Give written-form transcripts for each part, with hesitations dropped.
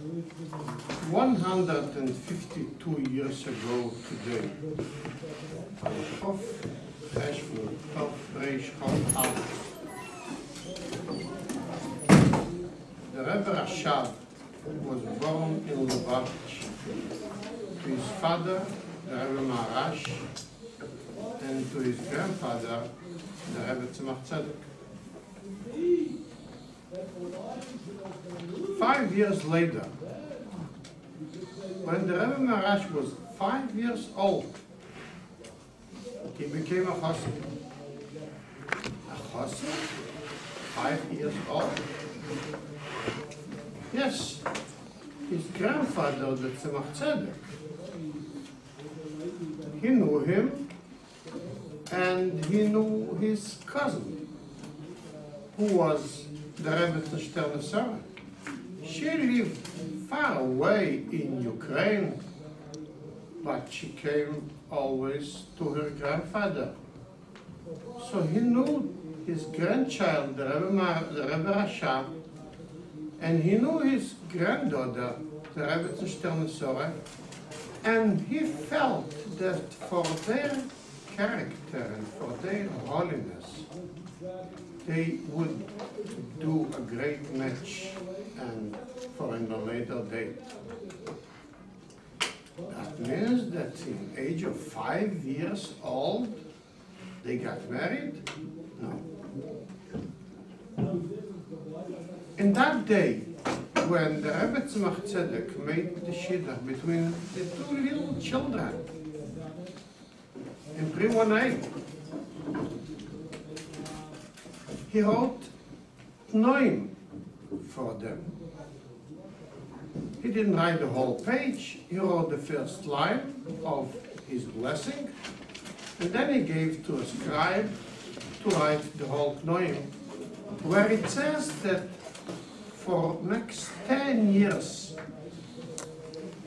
152 years ago today, the Rebbe Rashab was born in לעוין to his father, the Rebbe Marash, and to his grandfather, the Rebbe Tzedek. 5 years later, when the Rebbe Marash was 5 years old, he became a chassid. A chassid? 5 years old? Yes, his grandfather, the Tzedek, he knew him, and he knew his cousin, who was the Rebbe Rashab. She lived far away in Ukraine, but she came always to her grandfather. So he knew his grandchild, the Rebbe Rashab, and he knew his granddaughter, the Rebbe Rashab, and he felt that for their character and for their holiness, they would do a great match and for in a later date. That means that in the age of 5 years old, they got married? No. In that day, when the Rebbe Tzedek made the shidduch between the two little children in pre-1A, he wrote לעוין for them. He didn't write the whole page, he wrote the first line of his blessing, and then he gave to a scribe to write the whole לעוין, where it says that for next 10 years,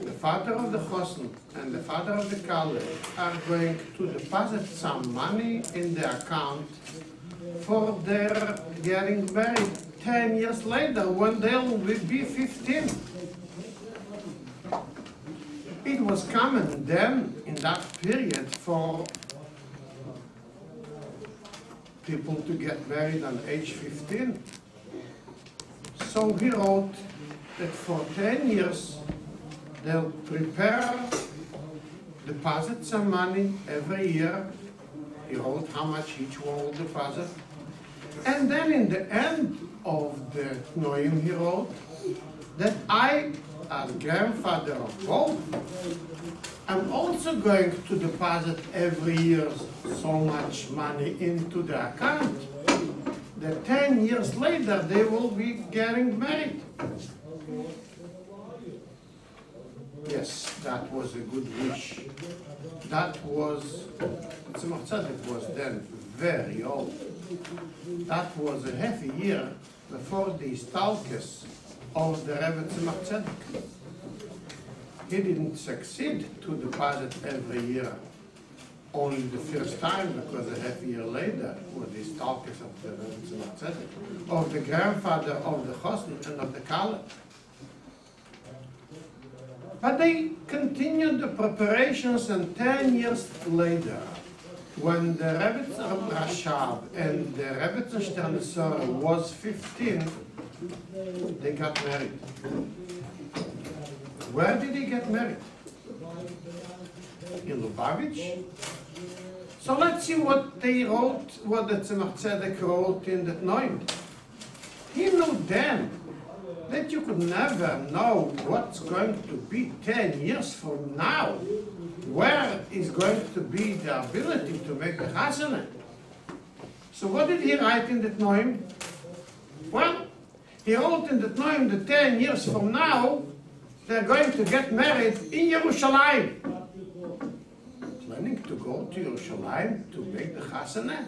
the father of the chosn and the father of the kallah are going to deposit some money in the account for their getting married 10 years later, when they'll be 15. It was common then, in that period, for people to get married on age 15. So he wrote that for 10 years, they'll prepare, deposit some money every year. He wrote how much each one will deposit. And then in the end of the לעוין, he wrote that I, as grandfather of both, am also going to deposit every year so much money into the account that 10 years later they will be getting married. Yes, that was a good wish. That was, Tzedek was then very old. That was a half a year before the stalkers of the Rebbe Tzedek. He didn't succeed to deposit every year, only the first time, because a half a year later were the stalkers of the Rebbe Tzedek, of the grandfather of the chosn and of the kallah. But they continued the preparations, and 10 years later, when the Rebbe Rashab and the Rebbe Rashab was 15, they got married. Where did they get married? In Lubavitch? So let's see what they wrote, what the Tzedek wrote in the לעוין. He knew then that you could never know what's going to be 10 years from now. Where is going to be the ability to make a chasana? So what did he write in the לעוין? Well, he wrote in the לעוין that 10 years from now, they're going to get married in Yerushalayim. Planning to go to Yerushalayim to make the chasana?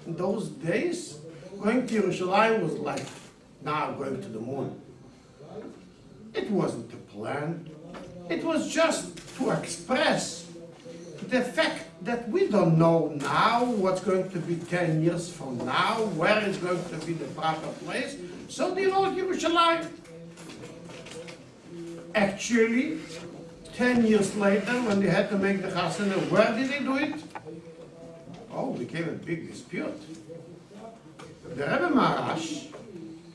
In those days, going to Yerushalayim was like now going to the moon. It wasn't a plan. It was just to express the fact that we don't know now what's going to be 10 years from now, where is going to be the proper place. So they wrote Yerushalayim. Actually, 10 years later, when they had to make the chasana, where did they do it? Oh, became a big dispute. The Rebbe Maharash,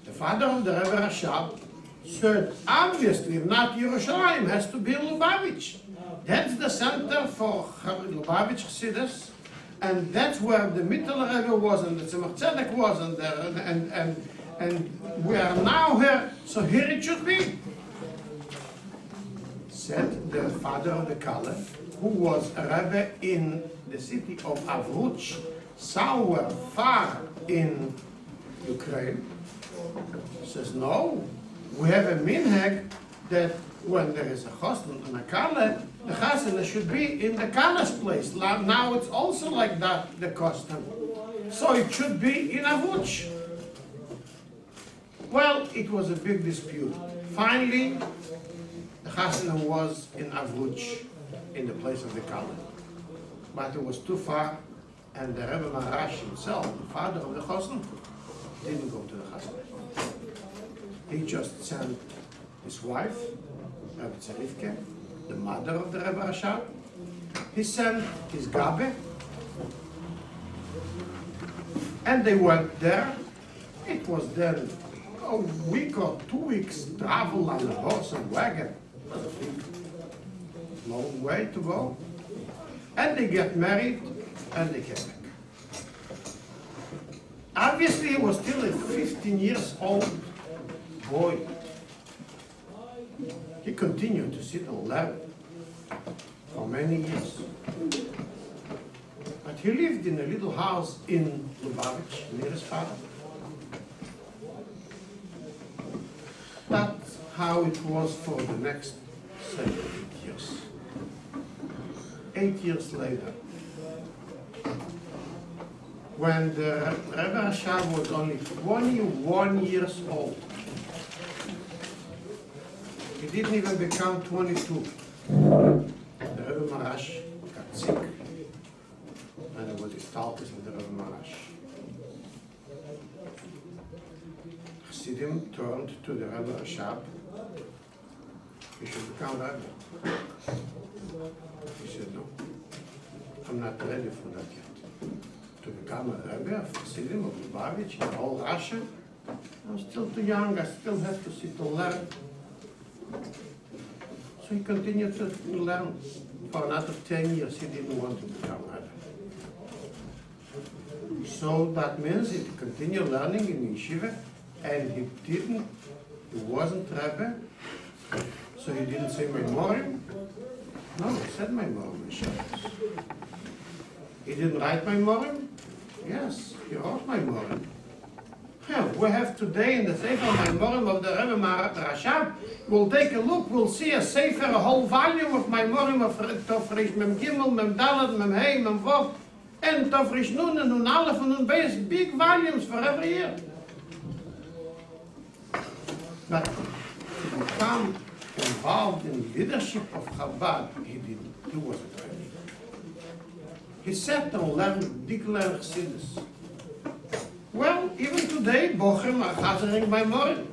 the father of the Rebbe Rashab, said, obviously, if not Yerushalayim, has to be in Lubavitch. That's the center for Lubavitch Chassidus, and that's where the Mittel Rebbe was, and the Tzemach Tzedek was, and we are now here, so here it should be. Said the father of the Caliph, who was a Rebbe in the city of Avruch, somewhere far in Ukraine, says, no, we have a minhag that when there is a chosn and a kala, the chasana should be in the kala's place. Now it's also like that, the custom. So it should be in Avruch. Well, it was a big dispute. Finally, the chasana was in Avruch, in the place of the kala. But it was too far, and the Rebbe Maharash himself, the father of the chosn, didn't go to the chasana. He just sent his wife, Rebbe Tzarifke, the mother of the Rebbe Rashab. He sent his Gabe, and they went there. It was then a week or 2 weeks travel on a horse and wagon. It was a big, long way to go. And they get married, and they came back. Obviously, he was still a 15 years old boy. He continued to sit and learn for many years. But he lived in a little house in Lubavitch, near his father. That's how it was for the next 7 or 8 years. 8 years later, when the Rebbe Rashab was only 21 years old, he didn't even become 22. The Rebbe Maharash got sick, and it was his status with the Rebbe Maharash. Chassidim turned to the Rebbe Rashab. He should become Rebbe. He said, no, I'm not ready for that yet. To become a Rebbe of Chassidim of Lubavitch in all Russia, I'm still too young, I still have to sit and learn. So he continued to learn for another 10 years. He didn't want to become Rebbe. So that means he continued learning in yeshiva, and he wasn't Rebbe, so he didn't say Memorim. No, he said Memorim in Shabbos. He didn't write Memorim? Yes, he wrote Memorim. Yeah, we have today in the Sefer Memorim of the Rebbe Rashab, we'll take a look, we'll see a Sefer, a whole volume of Memorim of Tofresh Mem Gimel, Mem Dalet, Mem Hey, Mem Vov, and Tofresh Nun, and Nun Aleph, and Nun Beis, big volumes for every year. But to become involved in leadership of Chabad, he didn't. He wasn't ready. He sat and learned Dikler Chassidus. Well, even today, Bochum are chazering Maimorim.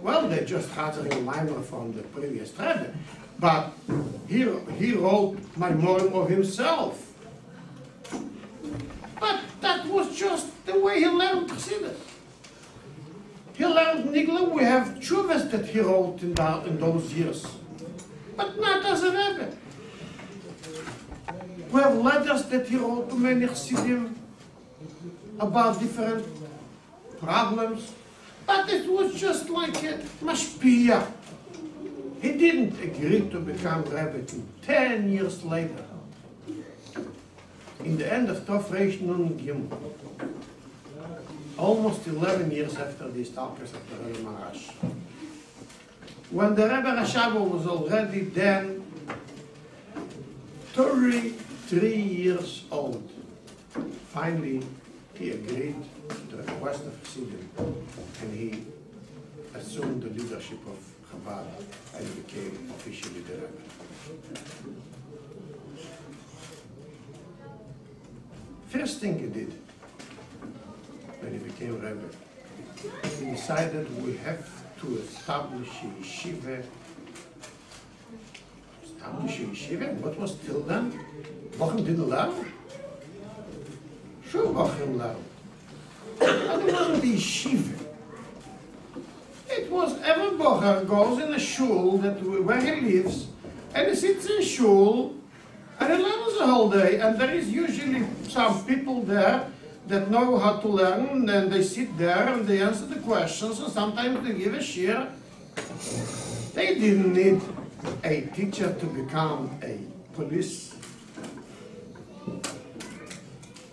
Well, they're just chazering Maimor from the previous Rebbe, but he wrote Maimorim of himself. But that was just the way he learned Chassidus. He learned Nigla. We have tshuvas that he wrote in those years, but not as a Rebbe. We have letters that he wrote to many Chassidim about different problems, but it was just like a mashpia. He didn't agree to become Rebbe till 10 years later, in the end of Tofresh Nun Gimel, almost 11 years after the stalkers of the Rebbe Maharash. When the Rebbe Rashab was already then 33 years old, finally he agreed to the request of Chassidim, and he assumed the leadership of Chabad and became officially the Rebbe. First thing he did when he became Rebbe, he decided we have to establish a yeshiva established yeshiva. What was till then? Bochum didn't learn. Sure, Bochum learned. And it wasn't the yeshiva. It was every bocher goes in a shul where he lives, and he sits in shul, and he learns the whole day. And there is usually some people there that know how to learn, and they sit there and they answer the questions, and sometimes they give a shir. They didn't need a teacher to become a police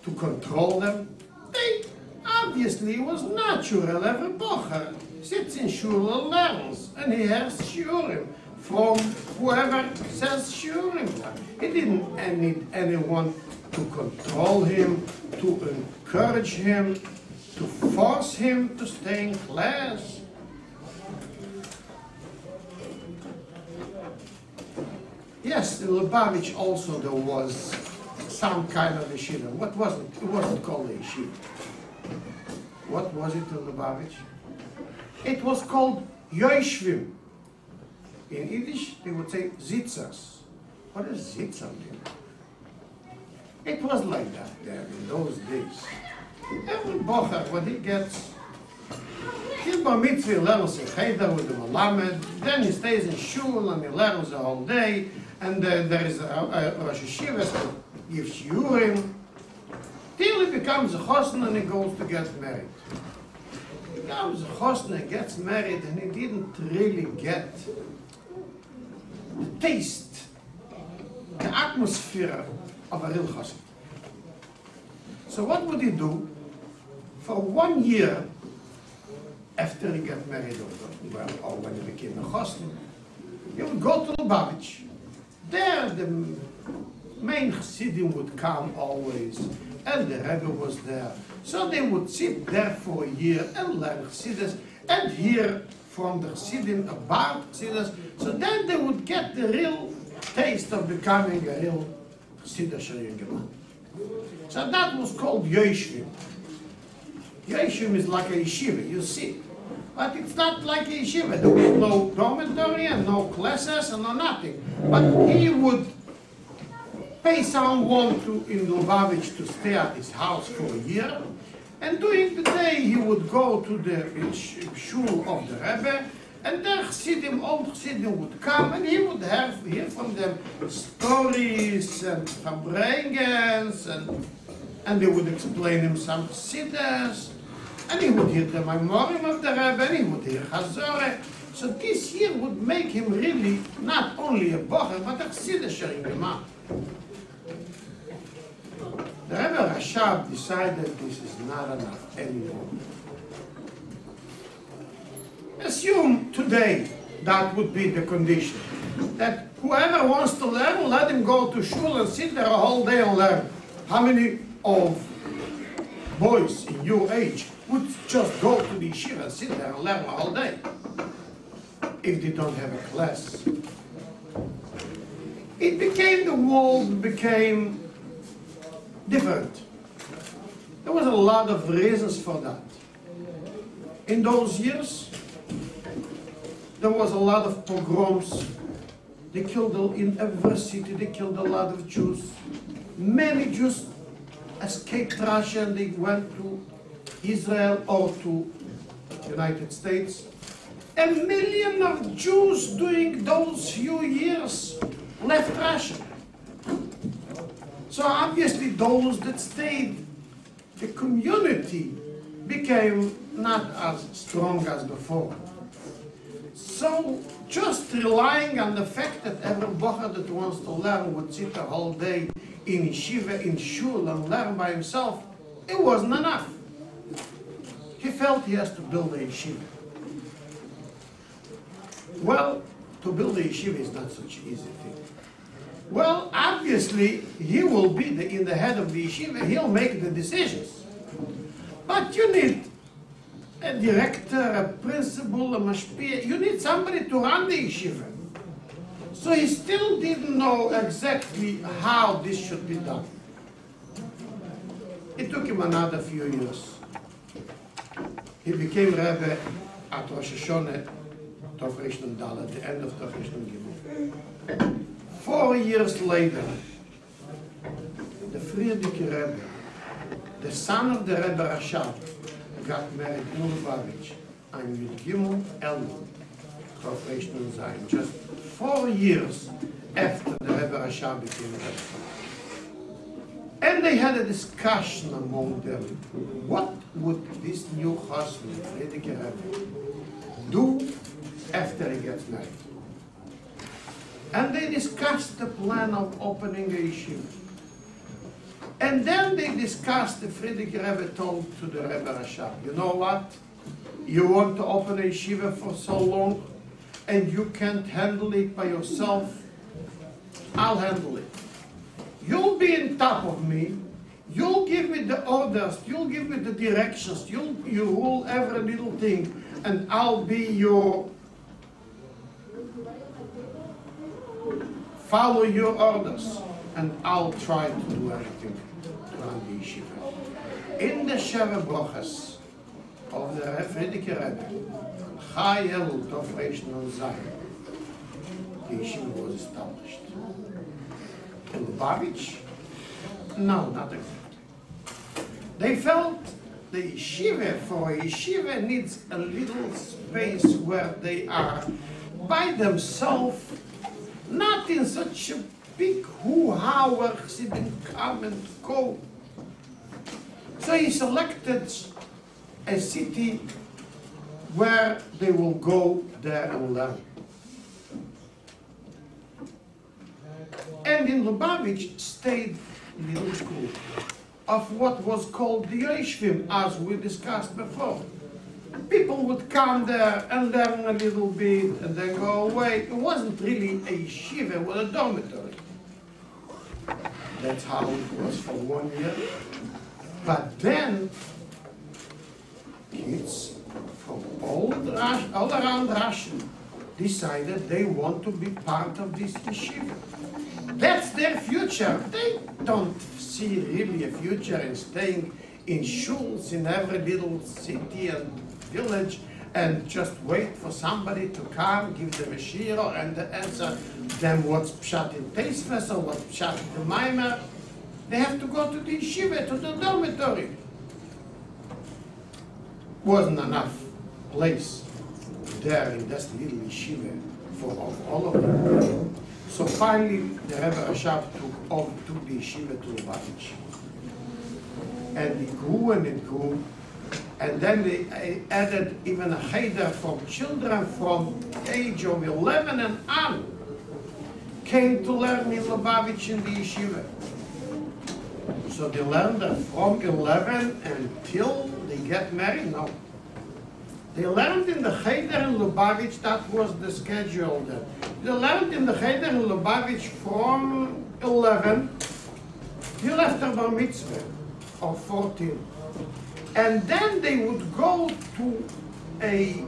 to control them. They obviously, it was natural. Every bocher sits in shul and learns, and he has shiurim from whoever says shiurim. He didn't need anyone to control him, to encourage him, to force him to stay in class. Yes, in Lubavitch also there was some kind of yeshiva. What was it? It wasn't called a yeshiva. What was it in Lubavitch? It was called yoishvim. In Yiddish, they would say zitzers. What does zitzer mean? It was like that there in those days. Every bocher, when he gets his bar mitzvah, he learns a cheder with the malamed, then he stays in shul and he learns the whole day, and there is a Rosh Yeshiva that gives shiurim, till he becomes a chosn and he goes to get married. He becomes a chosn and gets married, and he didn't really get the taste, the atmosphere of a real chosn. So what would he do? For 1 year after he got married, or when he became a chosn, he would go to Lubavitch. There the main chassidim would come always, and the Rebbe was there. So they would sit there for a year and learn chassidus and hear from the chassidim about chassidus. So then they would get the real taste of becoming a real chassidish yeshiva. So that was called yoshvim. Yoshvim is like a yeshiva, you see. But it's not like a yeshiva. There was no dormitory and no classes and no nothing. But he would pay someone in Lubavitch to stay at his house for a year. And during the day he would go to the shul of the Rebbe, and the chassidim, old chassidim would come, and he would hear from them stories and farbrengens, and they would explain him some chassidus. And he would hear the memorim of the Rebbe, and he would hear Chazoreh. So this year would make him really not only a bocher, but a chassidish yeshiva. The Rebbe Rashab decided this is not enough anymore. Assume today that would be the condition. That whoever wants to learn, let him go to shul and sit there a whole day and learn. How many of boys in your age would just go to the yeshiva and sit there and learn a whole day if they don't have a class? The world became different. There was a lot of reasons for that. In those years, there was a lot of pogroms. They killed in every city. They killed a lot of Jews. Many Jews escaped Russia and they went to Israel or to United States. 1 million of Jews during those few years left Russia. So obviously those that stayed, the community became not as strong as before. So just relying on the fact that every bocher that wants to learn would sit a whole day in yeshiva, in shul, and learn by himself, it wasn't enough. He felt he has to build a yeshiva. Well, to build a yeshiva is not such an easy thing. Well, obviously, he will be in the head of the yeshiva, he'll make the decisions. But you need a director, a principal, a mashpia, you need somebody to run the yeshiva. So he still didn't know exactly how this should be done. It took him another few years. He became Rebbe at Rosh Hashanah, Tov Rishon Daled, the end of Tov Rishon Gimel. 4 years later, the Friedrich Rebbe, the son of the Rebbe Rashab, got married in Lubavitch on Yud Gimel Elul, Professional Zion, just 4 years after the Rebbe Rashab became Rebbe. And they had a discussion among them. What would this new husband, Friedrich Rebbe, do after he gets married? And they discussed the plan of opening a yeshiva. And then they discussed, the Friedrich Rebbe told to the Rebbe Rashab, you know what? You want to open a yeshiva for so long, and you can't handle it by yourself. I'll handle it. You'll be on top of me. You'll give me the orders. You'll give me the directions. You rule every little thing, and I'll be your follow your orders, and I'll try to do everything to run the yeshiva. In the Sheva Brochas of the Friedrich Rebbe, Chai Elul Tov Reish Nun Zayin, the yeshiva was established. In Lubavitch? No, not exactly. They felt the yeshiva, for a yeshiva, needs a little space where they are by themselves, not in such a big hoo-ha where Chassidim come and go. So he selected a city where they will go there and learn. And in Lubavitch stayed a little school of what was called the Yeshivim, as we discussed before. People would come there and learn a little bit and then go away. It wasn't really a yeshiva, it was a dormitory. That's how it was for 1 year. But then, kids from all around Russia decided they want to be part of this yeshiva. That's their future. They don't see really a future in staying in shuls in every little city and village and just wait for somebody to come, give them a shiro and answer them what's pshat in Teisves or what's pshat in the Maimer. They have to go to the yeshiva, to the dormitory. Wasn't enough place there in this little yeshiva for all of them. So finally, the Rebbe Rashab took the yeshiva to Lubavitch. And it grew and it grew. And then they added even a cheder from children from the age of 11 and on came to learn in Lubavitch in the yeshiva. So they learned from 11 until they get married? No. They learned in the cheder in Lubavitch, that was the schedule then. They learned in the cheder in Lubavitch from 11 till after Bar Mitzvah of 14. And then they would go to a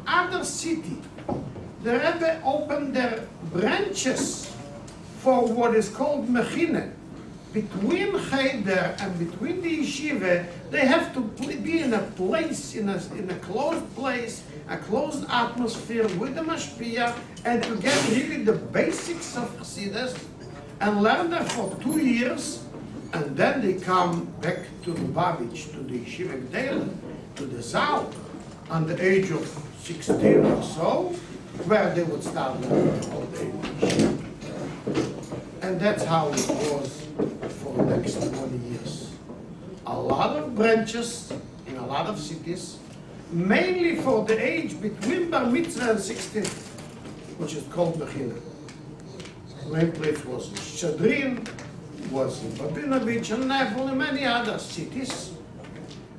other city. The Rebbe opened their branches for what is called Mechine. Between Cheder and between the yeshiva, they have to be in a place, in a closed place, a closed atmosphere with the mashpia, and to get really the basics of Chassidus, and learn there for 2 years, and then they come back to Lubavitch, to the yeshiva Gdela, to the Zal, on the age of 16 or so, where they would start learning all day. And that's how it was for the next 20 years. A lot of branches in a lot of cities, mainly for the age between Bar Mitzvah and 16, which is called Mechina. Main place was in Shadrin, was in Babinovich and Nevel and many other cities.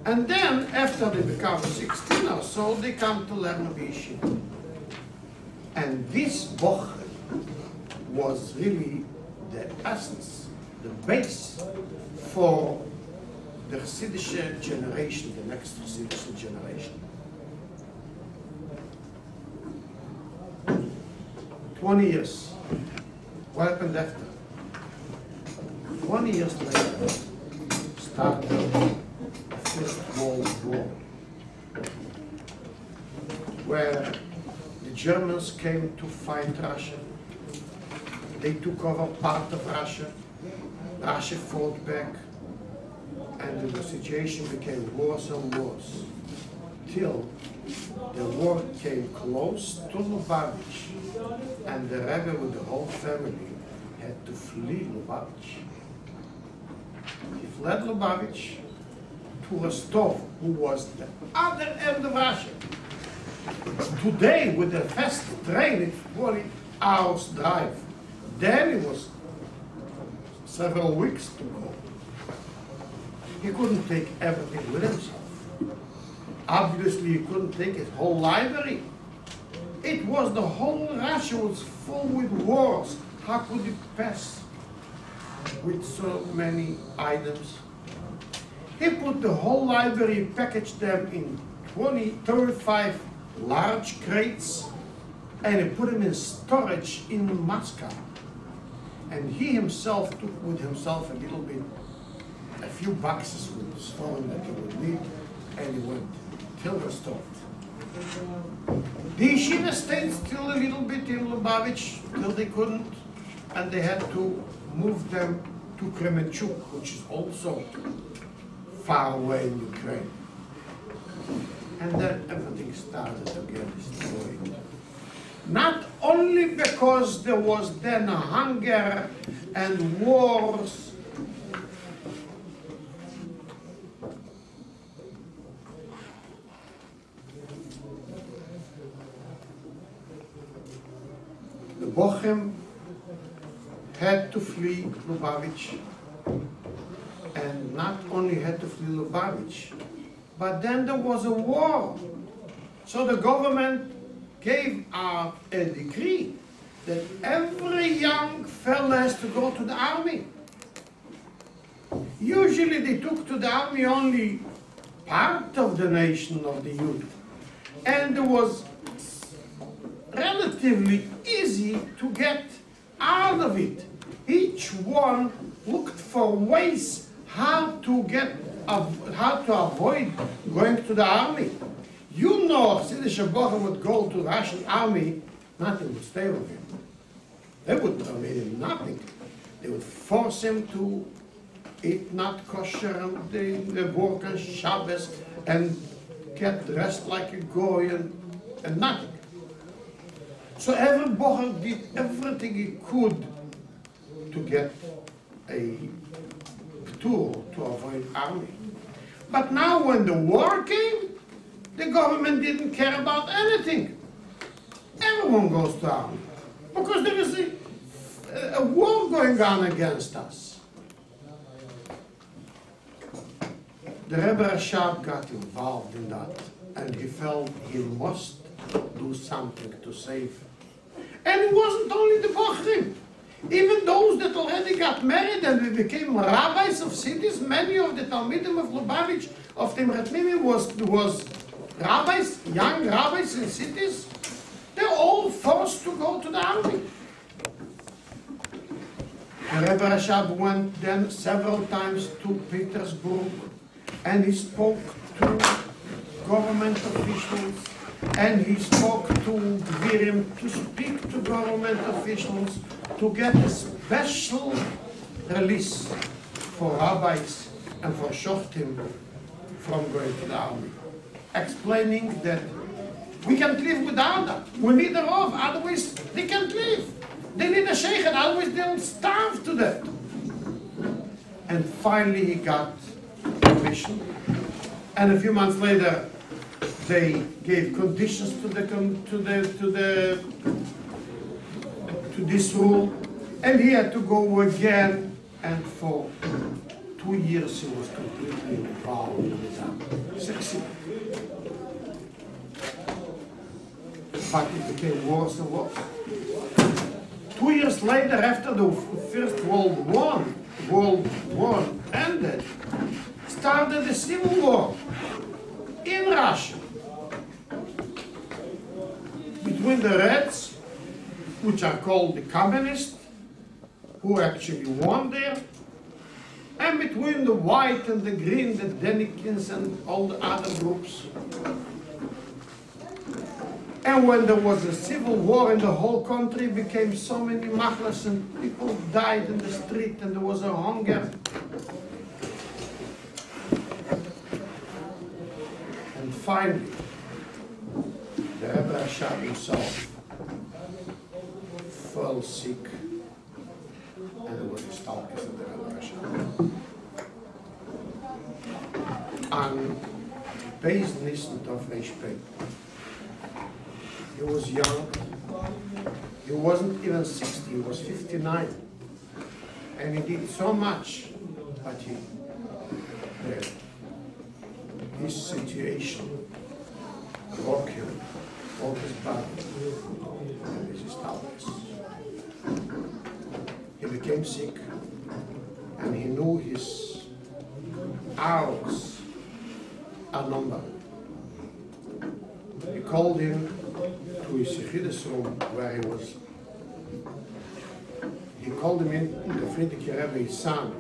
And then, after they become 16 or so, they come to learn Yeshiva. And this Boch was really the essence, the base for the Hasidic generation, the next Hasidic generation. 20 years. What happened after? 20 years later, started the First World War, where the Germans came to fight Russia. They took over part of Russia. Russia fought back, and the situation became worse and worse, till the war came close to Lubavitch, and the Rebbe with the whole family had to flee Lubavitch. He fled Lubavitch to Rostov, who was the other end of Russia. Today, with the fast train, it's 20 hours drive. Then it was several weeks to go. He couldn't take everything with himself. Obviously, he couldn't take his whole library. It was the whole Russia was full with wars. How could he pass with so many items? He put the whole library, packaged them in 35 large crates, and he put them in storage in Moscow. And he himself took with himself a few boxes with stone that he would need, and he went till Rostov. The yeshiva stayed still a little bit in Lubavitch till they couldn't, and they had to move them to Kremenchuk, which is also far away in Ukraine. And then everything started to get destroyed. Not only because there was then hunger and wars, the Bochum had to flee Lubavitch, and not only had to flee Lubavitch, but then there was a war. So the government gave out a decree that every young fella has to go to the army. Usually they took to the army only part of the nation of the youth, and it was relatively easy to get out of it. Each one looked for ways how to avoid going to the army. You know, if Siddish Bochum would go to the Russian army, nothing would stay with him. They would permit him nothing. They would force him to eat not kosher, and they work on Shabbos and get dressed like a goy and nothing. So every Bochum did everything he could to get a tour to avoid army. But now when the war came, the government didn't care about anything. Everyone goes to army because there is a war going on against us. The Rebbe Rashab got involved in that, and he felt he must do something to save. And it wasn't only the Bochum. Even those that already got married and became rabbis of cities, many of the Talmidim of Lubavitch, of Timrat Mimim was rabbis, young rabbis in cities. They're all forced to go to the army. The Rebbe Rashab went then several times to Petersburg, and he spoke to government officials, and he spoke to Gvirim to speak to government officials to get a special release for rabbis and for shoftim from going to the army, explaining that we can't live without that. We need a rov, otherwise they can't live. They need a sheikh, otherwise they'll starve to death. And finally he got permission, and a few months later they gave conditions to this rule, and he had to go again, and for 2 years he was completely involved with that. Succeeded. But it became worse and worse. 2 years later, after the First World War ended, started a civil war in Russia between the Reds, which are called the Communists, who actually won there, and between the White and the Green, the Denikins and all the other groups. And when there was a civil war in the whole country, became so many machlas and people died in the street and there was a hunger. And finally, the Rebbe Rashab himself fell sick, and it was the stalkers of the Rebbe Rashab. And based on of Rashab, he was young, he wasn't even 60, he was 59. And he did so much, but his situation broke him, broke his body, and this is stalkers. He became sick, and he knew his hours are numbered. He called him to his Yechidus room where he was. He called him in the Friedrich Rebbe, his son,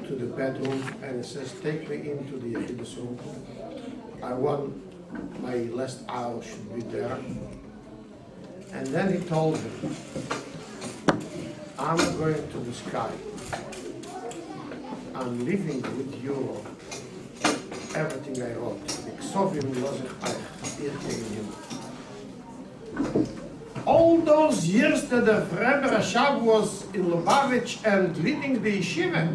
to the bedroom, and he says, take me into the Yechidus room. I want my last hour should be there. And then he told him, I'm going to the sky. I'm living with you everything I wrote. All those years that the Rebbe Rashab was in Lubavitch and leading the yeshiva,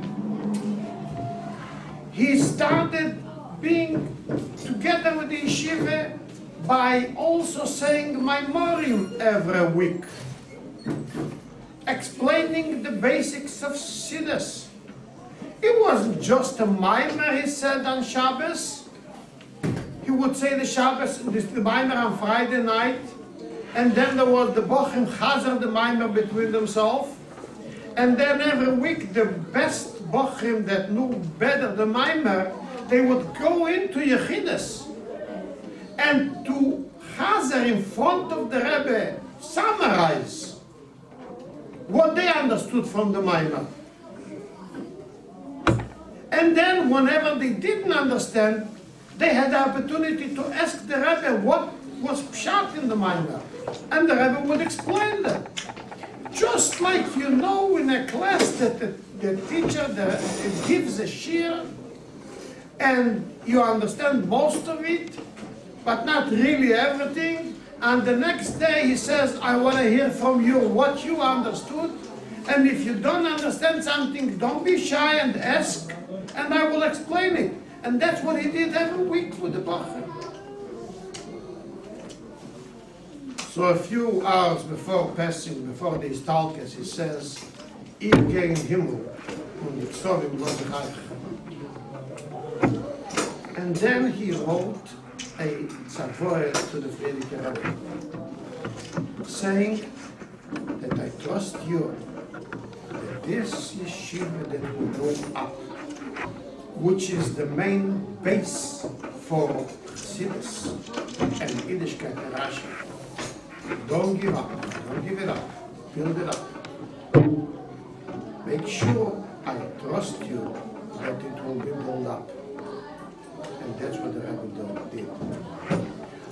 he started being together with the yeshiva by also saying Maimorim every week, explaining the basics of Siddur. It wasn't just a Maimer, he said, on Shabbos. He would say the Shabbos, the Maimer on Friday night, and then there was the Bochim Chazer, the Maimer between themselves, and then every week the best Bochim that knew better the Maimer, they would go into Yechidus and to Chazer in front of the Rebbe summarize what they understood from the Maimer. And then whenever they didn't understand, they had the opportunity to ask the Rebbe what was pshat in the Maimer. And the Rebbe would explain that. Just like you know in a class that the teacher gives a shir and you understand most of it, but not really everything, and the next day he says, I want to hear from you what you understood, and if you don't understand something, don't be shy and ask, and I will explain it. And that's what he did every week with the Bachar. So a few hours before passing, before these talkers, he says, Ich gehe in Himmel und ich soll ihm los reich. And then he wrote a tzavoyer to the Friedrich Rebbe, saying that I trust you that this yeshiva that will go up, which is the main base for Chassidus and Yiddishkeit and Rashi. Don't give up, don't give it up, build it up. Make sure I trust you that it will be built up. And that's what the Rebbe did.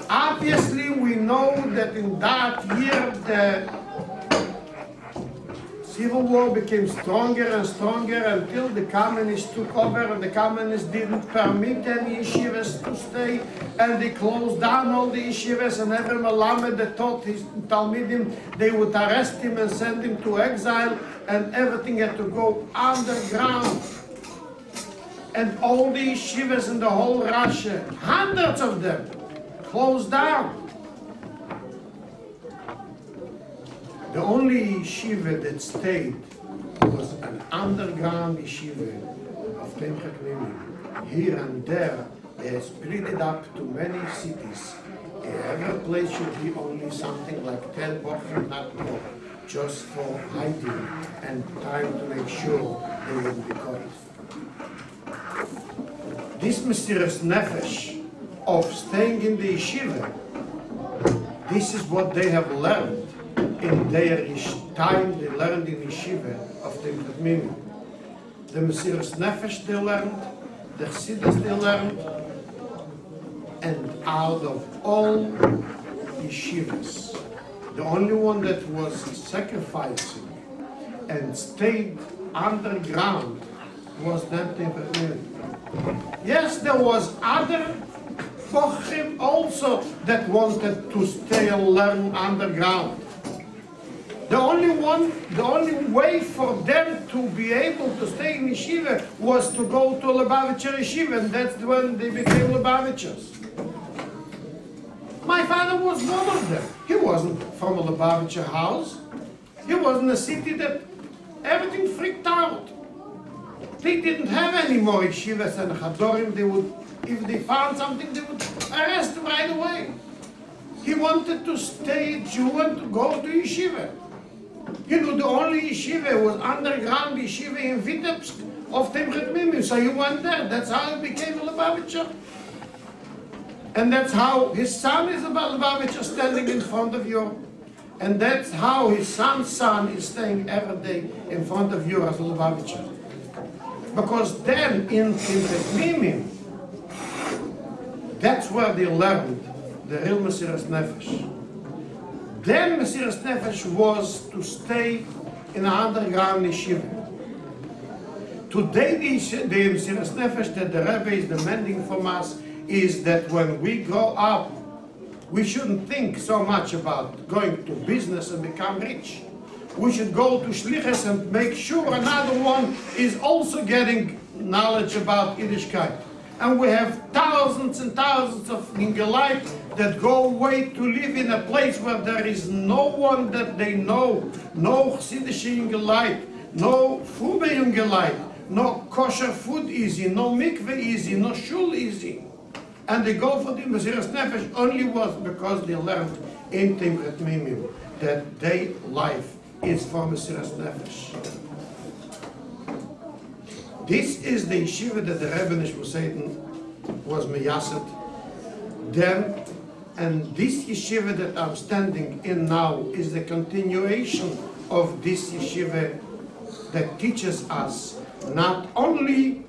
Obviously, we know that in that year the Civil War became stronger and stronger until the communists took over, and the communists didn't permit any yeshivas to stay, and they closed down all the yeshivas, and every Melamed that taught his Talmidim, they would arrest him and send him to exile, and everything had to go underground. And all the yeshivas in the whole Russia, hundreds of them, closed down. The only yeshiva that stayed was an underground yeshiva of Temchat Mimim. Here and there, they have split it up to many cities. Every place should be only something like 10 bochum, not more, just for hiding and trying to make sure they wouldn't be caught. This mysterious nefesh of staying in the yeshiva, this is what they have learned. In their time, they learned in yeshiva of the Mimim. The Mesiras Nefesh they learned, the Chassidus they learned, and out of all yeshivas. The only one that was sacrificing and stayed underground was that Rebbe. Yes, there was other Bochim also that wanted to stay and learn underground. The only way for them to be able to stay in yeshiva was to go to Lubavitcher yeshiva, and that's when they became Lubavitchers. My father was one of them. He wasn't from a Lubavitcher house. He was in a city that everything freaked out. They didn't have any more yeshivas and chadorim. They would, if they found something, they would arrest him right away. He wanted to stay a Jew and to go to yeshiva. You know, the only yeshiva was underground yeshiva in Vitebsk of Temchet Mimim. So he went there. That's how he became a Lubavitcher. And that's how his son is a Lubavitcher standing in front of you. And that's how his son's son is staying every day in front of you as a Lubavitcher. Because then in Temchet Mimim, that's where they learned the real Mesiras Nefesh. Then Mesiras Nefesh was to stay in an underground yeshiva. Today the Mesiras Nefesh that the Rebbe is demanding from us is that when we grow up, we shouldn't think so much about going to business and become rich. We should go to Shlichus and make sure another one is also getting knowledge about Yiddishkeit. And we have thousands and thousands of Yingelite that go away to live in a place where there is no one that they know, no Chassidish Yingelite, no Frube Yingelite, no kosher food easy, no mikveh easy, no shul easy. And they go for the Mesiras Nefesh only was because they learned in Temchet Mimim that their life is for Mesiras Nefesh. This is the yeshiva that the Rebbe Rashab was meyased then, and this yeshiva that I'm standing in now is the continuation of this yeshiva that teaches us not only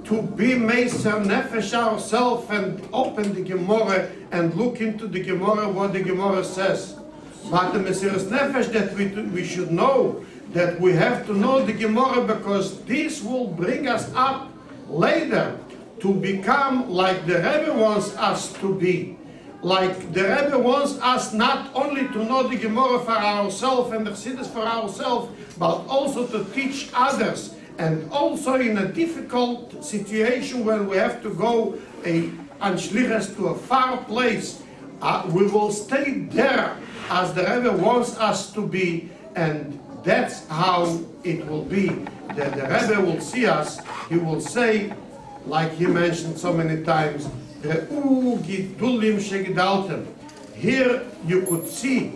to be Meiser Nefesh ourselves and open the Gemara and look into the Gemara what the Gemara says, but the Mesiras Nefesh that we should know that we have to know the Gemara because this will bring us up later to become like the Rebbe wants us to be. Like the Rebbe wants us not only to know the Gemara for ourselves and the Chassidus for ourselves, but also to teach others. And also in a difficult situation when we have to go on Shlichus to a far place, we will stay there as the Rebbe wants us to be, and that's how it will be. That the Rebbe will see us, he will say, like he mentioned so many times, here you could see,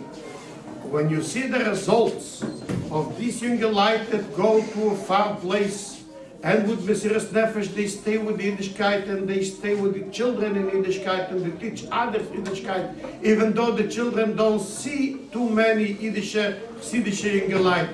when you see the results of these young light that go to a far place, and with Mesiras Nefesh they stay with Yiddishkeit and they stay with the children in Yiddishkeit and they teach others Yiddishkeit, even though the children don't see too many Yiddish young light.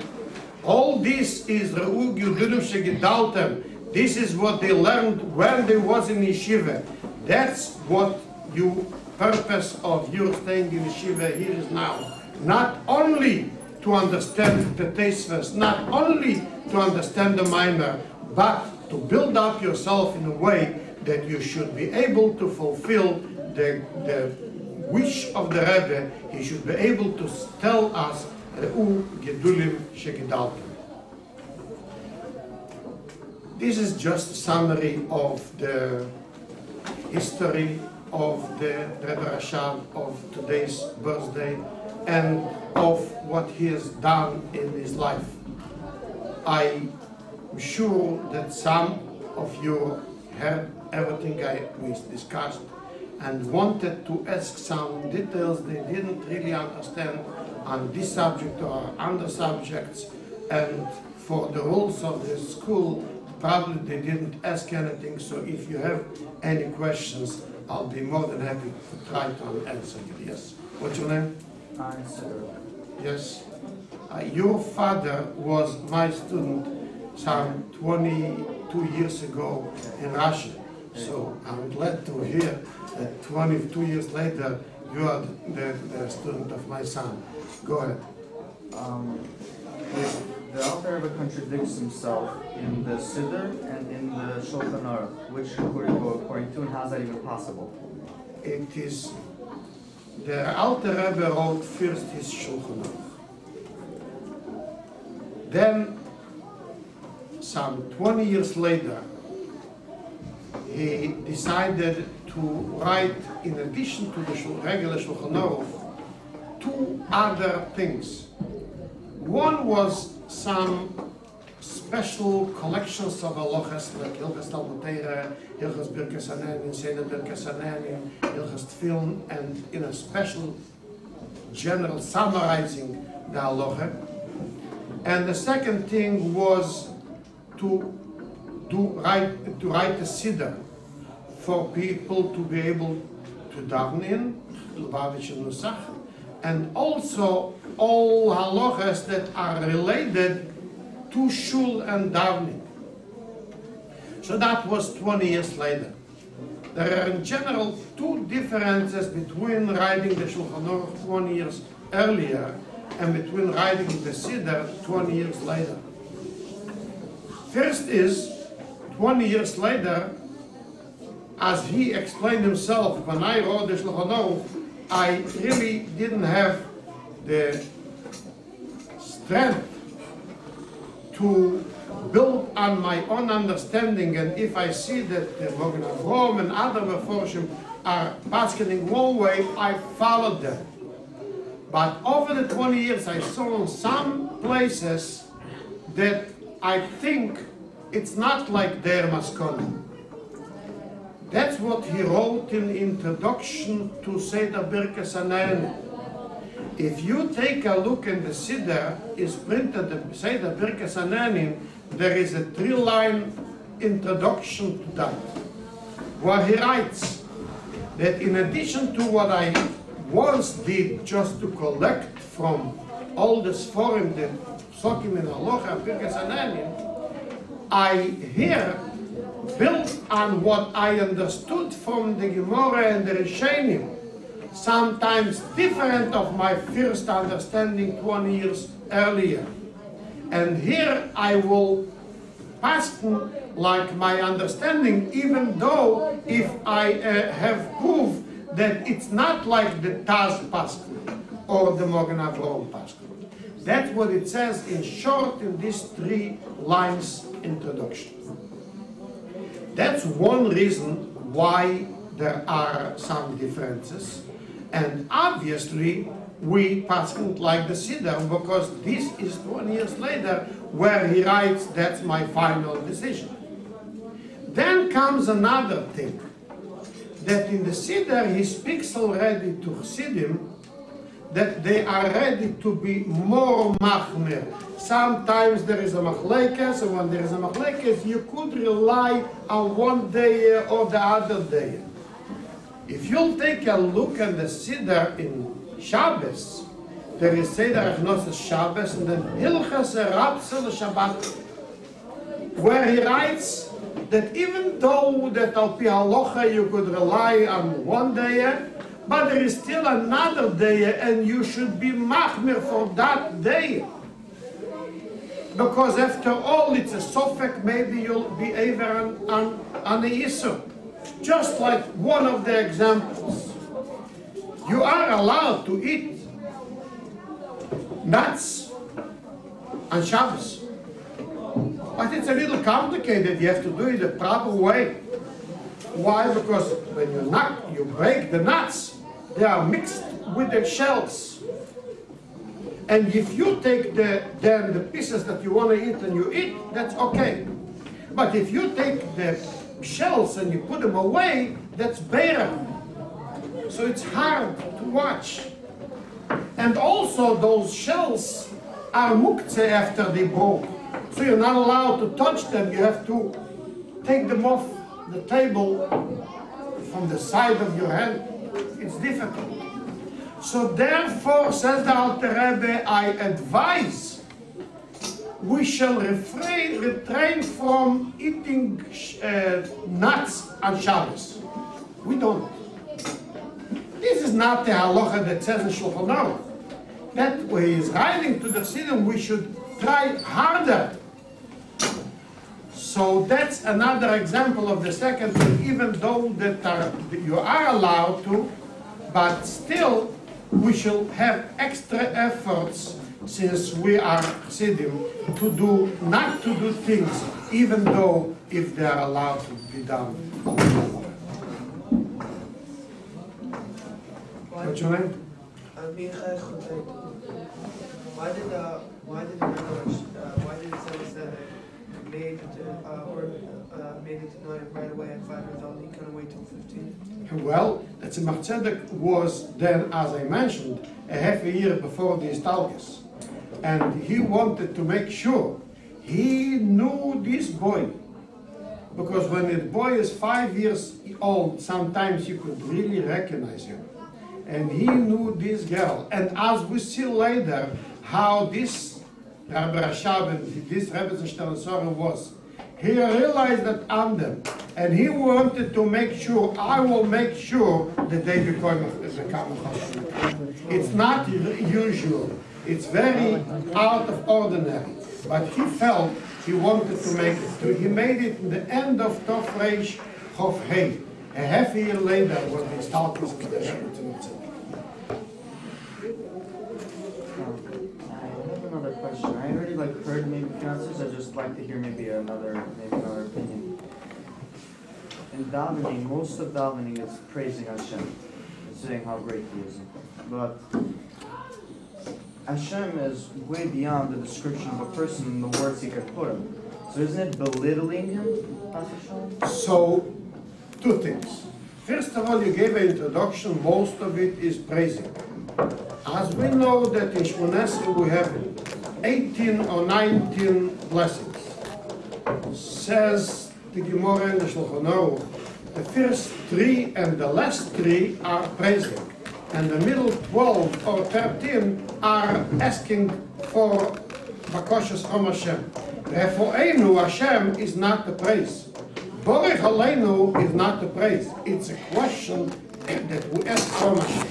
All this is Re'u Gedulim Shegedaltem. This is what they learned when they was in yeshiva. That's what your purpose of your staying in yeshiva here is now. Not only to understand the Tosfos, not only to understand the minor, but to build up yourself in a way that you should be able to fulfill the wish of the Rebbe. He should be able to tell us, Re'u Gedulim Shegedaltem. This is just a summary of the history of the Rebbe Rashab of today's birthday and of what he has done in his life. I'm sure that some of you heard everything we discussed and wanted to ask some details they didn't really understand on this subject or other subjects, and for the rules of the school probably they didn't ask anything. So if you have any questions, I'll be more than happy to try to answer you. Yes. What's your name? Yes. Your father was my student some 22 years ago in Russia. So I'm glad to hear that 22 years later You are the student of my son. Go ahead. The Alter Rebbe contradicts himself in the Siddur and in the Shulchan Aruch. Which according to, and how is that even possible? It is, the Alter Rebbe wrote first his Shulchan Aruch. Then, some 20 years later, he decided to write, in addition to the regular Shulchan Aruch, two other things. One was some special collections of halachas, like Hilchas Talmud Torah, Hilchas Birkas Hananim, Seder Birkas Hananim, Hilchas Tefillin, and in a special general summarizing the halacha. And the second thing was to write a siddur for people to be able to daven in, Lubavitch and Nusach, and also all halachas that are related to shul and davening. So that was 20 years later. There are in general two differences between writing the Shulchan Aruch 20 years earlier and between writing the Siddur 20 years later. First is, 20 years later, as he explained himself, when I wrote the Shulchan Aruch, I really didn't have the strength to build on my own understanding, and if I see that the Mogen Avrom and other Meforshim are basking one way, I followed them. But over the 20 years, I saw in some places that I think it's not like their maskana. That's what he wrote in the introduction to Seder Birkas Hananim. If you take a look in the Siddur, is printed the Seder Birkas Hananim, there is a 3-line introduction to that, where he writes that in addition to what I once did just to collect from all the Sforim, the Sokim and Halacha, Birkas Hananim, I here built on what I understood from the Gemara and the Rishonim, sometimes different of my first understanding 20 years earlier. And here I will pass like my understanding, even though if I have proof that it's not like the Taz Paskin or the Mogen Avrom Paskin. That's what it says in short in these 3 lines introduction. That's one reason why there are some differences. And obviously, we paskin like the Siddur, because this is 20 years later where he writes, that's my final decision. Then comes another thing, that in the Siddur he speaks already to Chassidim that they are ready to be more machmer. Sometimes there is a machlekes, and when there is a machlekes, you could rely on one day or the other day. If you'll take a look at the Siddur in Shabbos, there is Seder Achnosos Shabbos, and then Hilchas Rapsel Shabbat, where he writes that even though that al pi halacha you could rely on one day, but there is still another day, and you should be machmir for that day. Because after all, it's a sofek, maybe you'll be over on the Yisur. Just like one of the examples. You are allowed to eat nuts on Shabbos. But it's a little complicated. You have to do it the proper way. Why? Because when you break the nuts, they are mixed with the shells. And if you take then the pieces that you want to eat and you eat, that's okay. But if you take the shells and you put them away, that's better. So it's hard to watch. And also those shells are muktzeh after they broke. So you're not allowed to touch them. You have to take them off the table from the side of your hand. It's difficult. So therefore, says the Alter Rebbe, I advise we shall refrain from eating nuts on Shabbos. We don't. This is not the halacha that says in Shulchan Aruch. That way is writing to the Chassidim, we should try harder. So that's another example of the second thing, even though that you are allowed to, but still we should have extra efforts since we are Chassidim not to do things, even though if they are allowed to be done. What's your name? Why did it say that made it to know right away at 5 years old? He couldn't wait till 15. Well, the Tzemach Tzedek was then, as I mentioned, a half a year before the Istalkes. And he wanted to make sure he knew this boy. Because when a boy is 5 years old, sometimes you could really recognize him. And he knew this girl. And as we see later, how this Rebbe Rashab and this Rebbe Rashab was, he realized that I'm them. And he wanted to make sure, I will make sure that they become Chashudim. It's not usual. It's very out of ordinary. But he felt he wanted to make it. So he made it in the end of Tov Reish Chof Hei. A half a year later was the Istalkes of the Rebbe Tzemach. Another question. I already heard maybe answers. I'd just like to hear maybe another opinion. In davening, most of davening is praising Hashem, saying how great He is. But Hashem is way beyond the description of a person and the words He could put Him. So isn't it belittling Him, Hashem? So, two things. First of all, you gave an introduction. Most of it is praising. As we know that in Shmoneh Esrei we have 18 or 19 blessings. Says the Gemara in the Shulchan Aruch, the first 3 and the last 3 are praising, and the middle 12 or 13 are asking for bakoshes from Hashem. Refo'enu, Hashem is not the praise. Borech Aleinu is not the praise. It's a question that we ask from Hashem.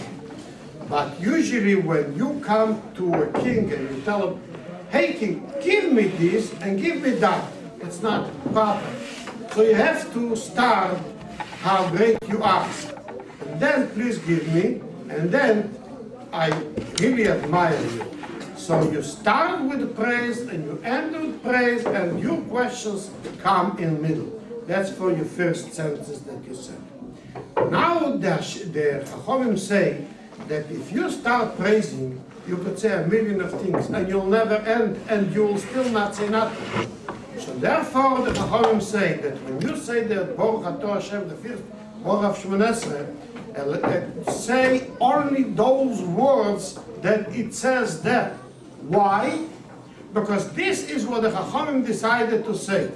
But usually when you come to a king and you tell him, hey king, give me this and give me that, it's not proper. So you have to start how great you are. And then please give me, and then I really admire you. So you start with praise and you end with praise, and your questions come in middle. That's for your first sentence that you said. Now the Chachamim say that if you start praising, you could say a million of things, and you'll never end, and you'll still not say nothing. So therefore, the Chachamim say that when you say that Baruch Atah Hashem, the first Baruch of Shmoneh Esrei, say only those words that it says there. Why? Because this is what the Chachamim decided to say.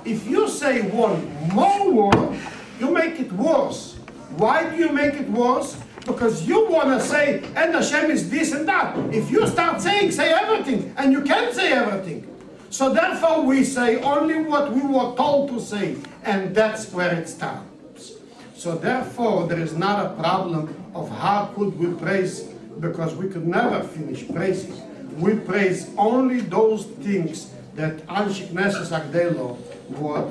If you say one more word, you make it worse. Why do you make it worse? Because you want to say, and Hashem is this and that. If you start saying, say everything, and you can't say everything. So therefore we say only what we were told to say, and that's where it starts. So therefore there is not a problem of how could we praise, because we could never finish praising. We praise only those things that Anshik Knesses Agdelo were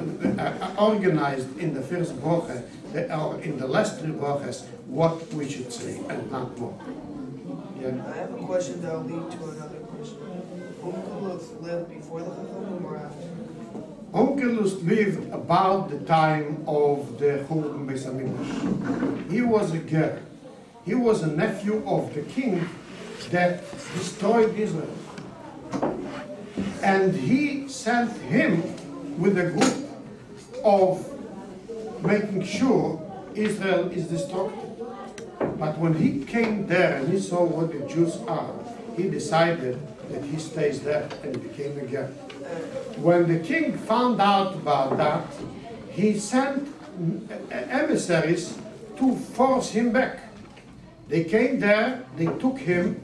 organized in the first bracha, or in the last 3 brachas, what we should say, and not more. Yeah. I have a question that will lead to another question. Onkelos lived before the Chachamim or after? Onkelos lived about the time of the Churban Beis Hamikdash. He was a ger. He was a nephew of the king that destroyed Israel. And he sent him with a group of making sure Israel is destroyed. But when he came there and he saw what the Jews are, he decided that he stays there and became a ger. When the king found out about that, he sent emissaries to force him back. They came there, they took him,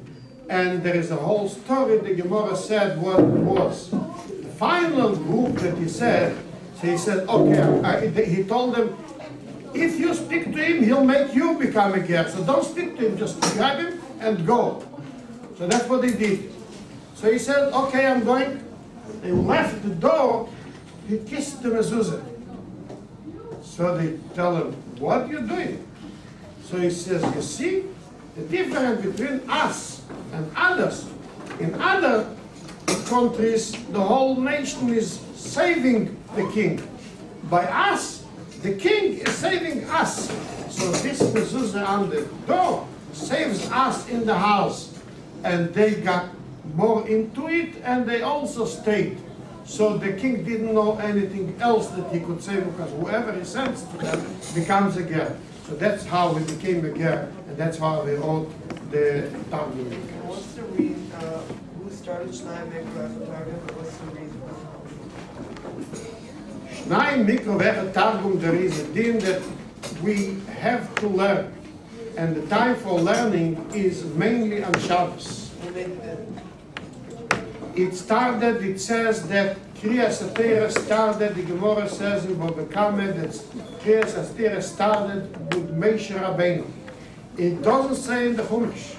and there is a whole story. The Gemara said what it was. The final group that he said, so he said, okay, he told them, If you speak to him, he'll make you become a ger. So don't speak to him, just grab him and go. So that's what they did. So he said, okay, I'm going. They left the door, he kissed the mezuzah. So they tell him, what are you doing? So he says, you see, the difference between us and others. In other countries, the whole nation is saving the king. By us, the king is saving us. So this mezuzah on the door saves us in the house. And they got more into it, and they also stayed. So the king didn't know anything else that he could say, because whoever he sends to them becomes a ger. So that's how he became a ger, and that's how they wrote the Talmud. What's the reason, who started Shnai Mikra Targum, and what's the reason? Shnai Mikra Targum, there is a din that we have to learn. And the time for learning is mainly on Shabbos. Who made it? It started, it says that Kriyas Atera started, the Gemara says in Bobekame that Kriyas Atera started with Moshe Rabbeinu. It doesn't say in the Chumash,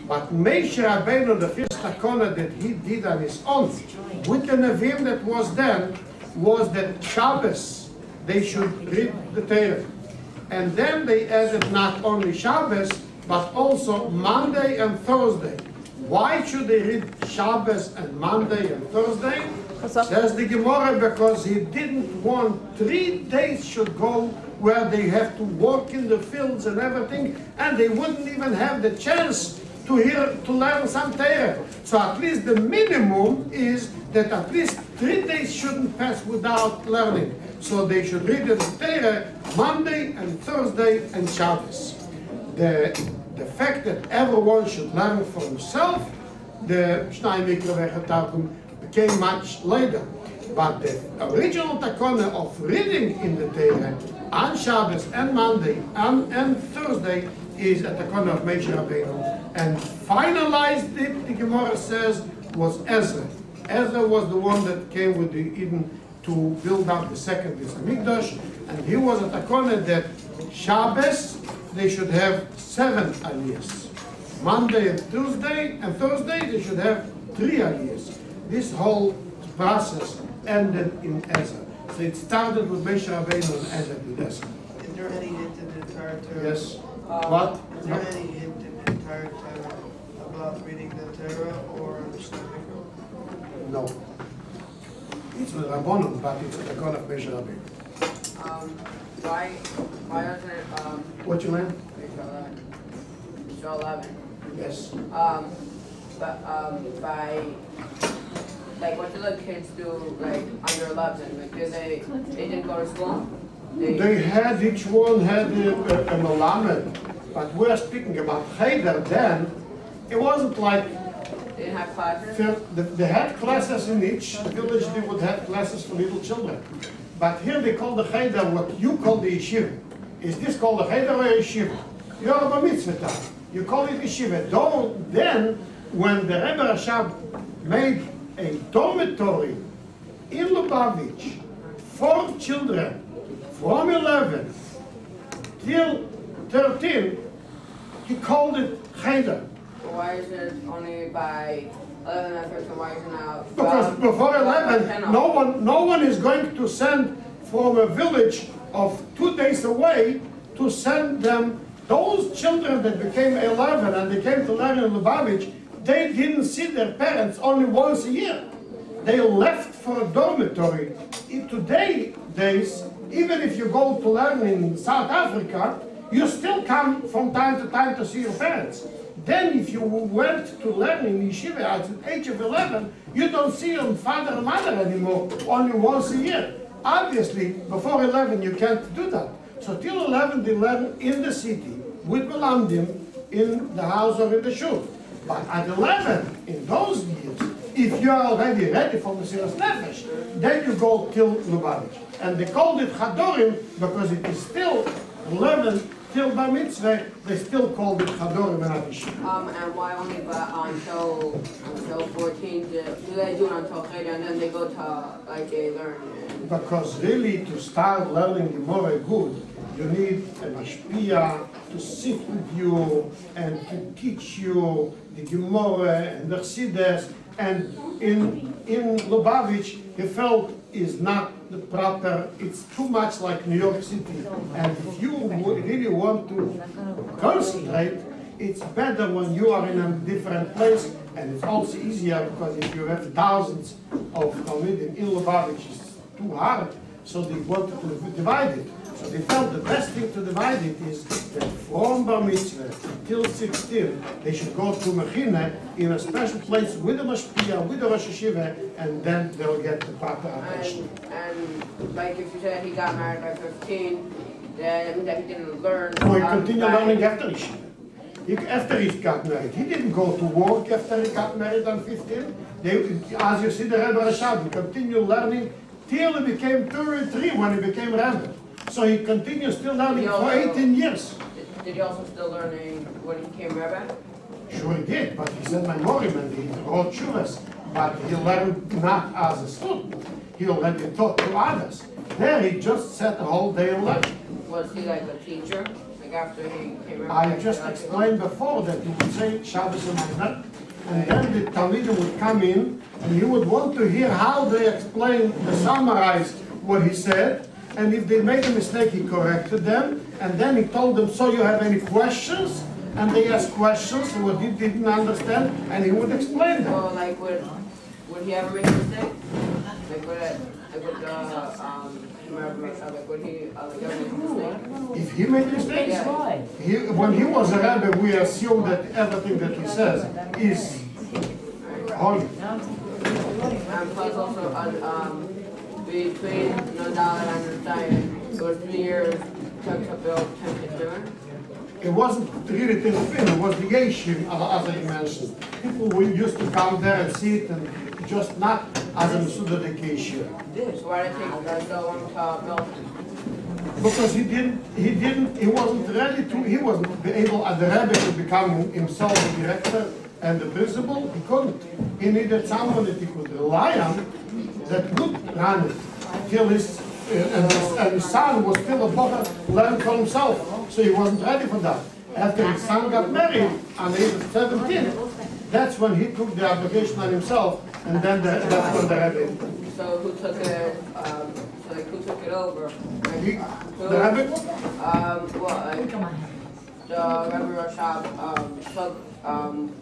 but Moshe Rabbeinu, the first takana that he did on his own, with the Nevi'im that was then, was that Shabbos, they should read the Torah. And then they added not only Shabbos, but also Monday and Thursday. Why should they read Shabbos and Monday and Thursday? Says the Gemara, because he didn't want 3 days should go where they have to work in the fields and everything, and they wouldn't even have the chance to learn some Torah. So at least the minimum is that at least 3 days shouldn't pass without learning. So they should read the Torah Monday and Thursday and Shabbos. The fact that everyone should learn for himself, the Shnai Mikra Targum became much later. But the original takana of reading in the Torah on Shabbos and Monday and Thursday is a takana of Moshe Rabbeinu. And finalized it, the Gemara says, was Ezra. Ezra was the one that came with the Eden to build up the second Beis Hamikdash, and he was a takana that Shabbos they should have 7 aliyahs. Monday and Tuesday and Thursday they should have 3 aliyahs. This whole process ended in Ezra. So it started with Moshe Rabbeinu and ended with Ezra. Is there any hint in the entire Torah? Yes. What? Is there any hint in the entire Torah about reading the Torah or Shnai Mikra? No. It's with Rabbanon, but it's the God of Moshe Rabbeinu. Why doesn't it, What you mean? show 11? Yes. But, by, like, what do the kids do, like, under 11? Like, they didn't go to school? They had, each one had a melamed, but we're speaking about Cheder then. It wasn't like, They didn't have classes? they had classes in each village, they would have classes for little children. But here they call the Cheder what you call the yeshiva. Is this called a Cheder or a yeshiva? You're a bar mitzvah time. You call it yeshiva. Then, when the Rebbe Rashab made a dormitory in Lubavitch for children from 11 till 13, he called it Cheder. Why is it only by 11 and 13? Why is it now? Because before 11, no one is going to send from a village of 2 days away to send them. Those children that became 11 and they came to learn in Lubavitch, they didn't see their parents only once a year. They left for a dormitory. In today's days, even if you go to learn in South Africa, you still come from time to time to see your parents. Then if you went to learn in yeshiva at the age of 11, you don't see your father and mother anymore, only once a year. Obviously, before 11 you can't do that. So till 11 they learn in the city, with Melamdim, in the house or in the shul. But at 11, in those years, if you are already ready for Mesiras Nefesh, then you go till Lubavitch. And they called it Chadorim because it is still 11 till Bar Mitzvah, they still called it Chadorim and not Yeshiva. And why only until 14? Do they do it until Cheder and then they go to, like, they learn? Because really, to start learning Gemara good, you need a mashpia to sit with you and to teach you the Gemara and the Chassidus. And in Lubavitch, he felt is not the proper, it's too much like New York City. And if you really want to concentrate, it's better when you are in a different place, and it's also easier because if you have thousands of Talmidim in Lubavitch, it's too hard, so they wanted to divide it. So they felt the best thing to divide it is that from Bar Mitzvah till 16, they should go to Mechina in a special place with a Mashpia, with a Rosh Hashiva, and then they'll get the proper attention. And like if you said he got married by 15, then that he didn't learn. So he continued learning after Yeshiva. After he got married, he didn't go to work after he got married on 15. As you see the Rebbe Rashab, he continued learning till he became 33 when he became Rebbe. So he continued still learning for 18 years. Did he also still learning when he became Rebbe? Sure he did, but he said Memorim and he wrote Shuvas. But he learned not as a student. He already taught to others. There he just sat the whole day and learned. Was he like a teacher? Like after he became Rebbe? I just explained before that he would say Shabbos and Minah, and then the Talmidim would come in and he would want to hear how they explained, they summarized what he said. And if they made a mistake, he corrected them. And then he told them, so you have any questions? And they asked questions, what he didn't understand, and he would explain them. Well, like, would he ever make a mistake? Like, would he ever make a mistake? If he made mistakes, when he was a Rebbe, we assume that everything that he says is holy. And plus also, between Nadal and Ryan, it was 3 years to build 10 dinner. It wasn't really Tilfin, it was the Yeshim, as I mentioned. People used to come there and see it, and just not as a Mesuda de Yeshim. So why did it take so long to build? Because he wasn't ready to, he wasn't able as the Rebbe to become himself the director and the principal. He couldn't. He needed someone that he could rely on that would run it till his son was still a boy, learned for himself, so he wasn't ready for that. After his son got married on the age of 17, that's when he took the obligation on himself, and then that's when the Rebbe. So who took it? Who took it over? The Rebbe? The Rebbe Rashab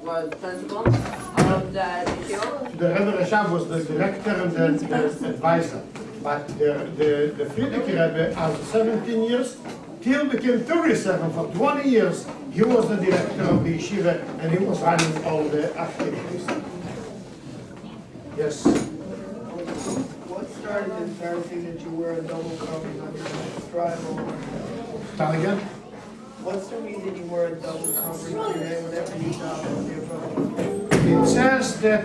was principal of the yeshiva. The Rebbe Rashab was the director and the advisor. But the Frierdiker Rebbe, after 17 years, till became 37, for 20 years, he was the director of the yeshiva and he was running all the activities. Yes? What started the entire thing that you wear a double covering on your drive over? Start again? What's the reason you wear a double covering on your head whenever you daven your brother? It says that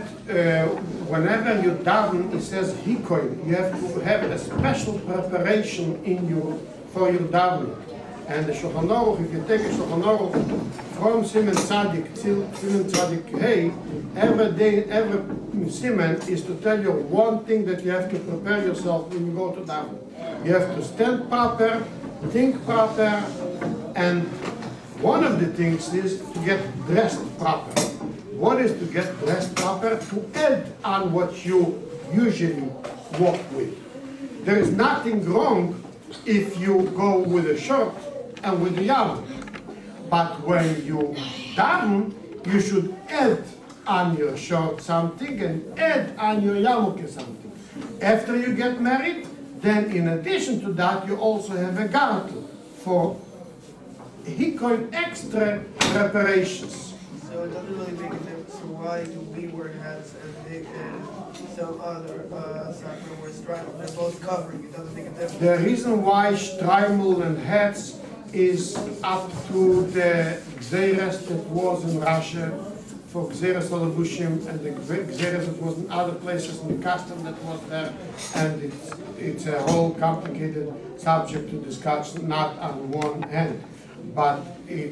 whenever you daven, it says hikoin. You have to have a special preparation in you for your davening. And the Shulchan Aruch, if you take a Shulchan Aruch from Siman Tzadik till Siman Tzadik Hey, every day, every Siman is to tell you one thing that you have to prepare yourself when you go to daven. You have to stand proper, think proper, and one of the things is to get dressed proper. What is to get dressed proper? To add on what you usually walk with. There is nothing wrong if you go with a shirt and with a yarmulke. But when you daven, you should add on your shirt something and add on your yarmulke something. After you get married, then in addition to that, you also have a gartel for hikoin extra preparations. So it doesn't really make a difference. So why do we wear hats and some other sacrament wear strapped? They're both covering. It doesn't make a difference. The reason why streimel and hats is up to the gzeres that was in Russia for gzeres alabushim and the gzeres that was in other places in the custom that was there, and it's a whole complicated subject to discuss, not on one hand. But it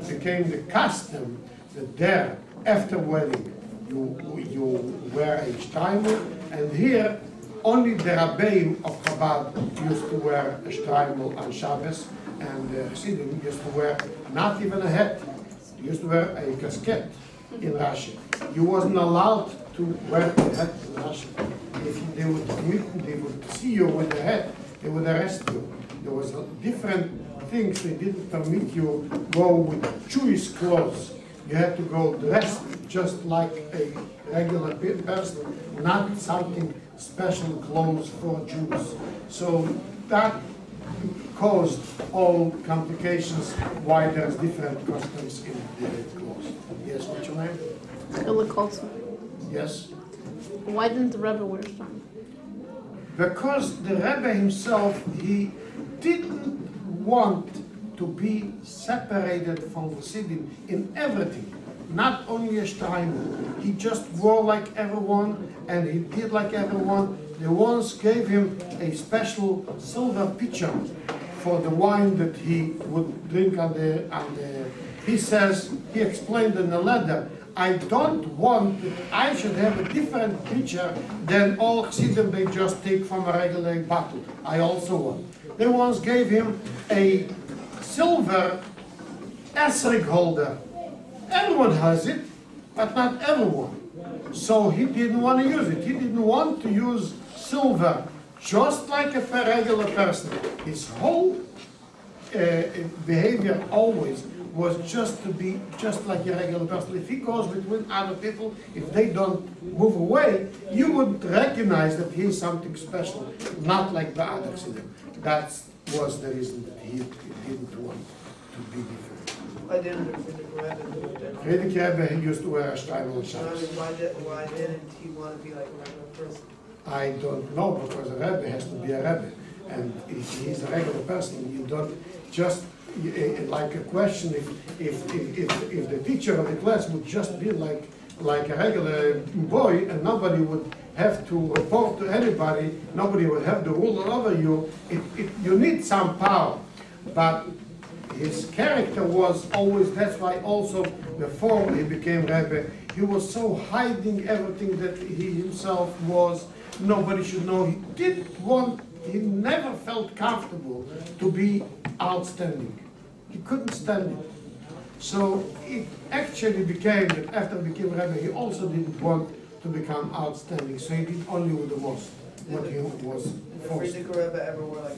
became the custom that there, after wedding, you wear a streimel, and here only the Rabbeim of Chabad used to wear a shtreimel on Shabbos, and the Chassidim used to wear not even a hat. They used to wear a casket in Rashi. You wasn't allowed to wear a hat in Rashi. If they would see you with a hat, they would arrest you. There was different things. They didn't permit you go with Jewish clothes. You had to go dressed just like a regular person, not something special clothes for Jews. So that caused all complications why there's different customs in the clothes. Yes, what's your name? Illiculture. Yes? Why didn't the Rebbe wear shine? Because the Rebbe himself, he didn't want to be separated from the city in everything, not only a shtreimel. He just wore like everyone, and he did like everyone. They once gave him a special silver pitcher for the wine that he would drink he says, he explained in the letter, I don't want that I should have a different pitcher than all Chassidim they just take from a regular bottle. I also want. They once gave him a silver esrig holder. Everyone has it, but not everyone. So he didn't want to use it. He didn't want to use silver, just like a regular person. His whole behavior always was just to be just like a regular person. If he goes between other people, if they don't move away, you would recognize that he is something special, not like the other Chassidim. That was the reason that he didn't want to be different. Why didn't the Rebbe do that? Friedrich Rebbe, he used to wear a shtreimel on I Shabbos. mean, why didn't he want to be like a regular person? I don't know, because a Rebbe has to be a Rebbe. And if he's a regular person, you don't just, like a question, if the teacher of the class would just be like a regular boy, and nobody would have to report to anybody, nobody would have the rule over you, you need some power. But his character was always, that's why also before he became Rebbe, he was so hiding everything that he himself was. Nobody should know. He never felt comfortable to be outstanding. He couldn't stand it. So it actually became that after he became Rebbe, he also didn't want to become outstanding. So he did only with the most, what he was Did forced. Friedrich Rebbe ever wear like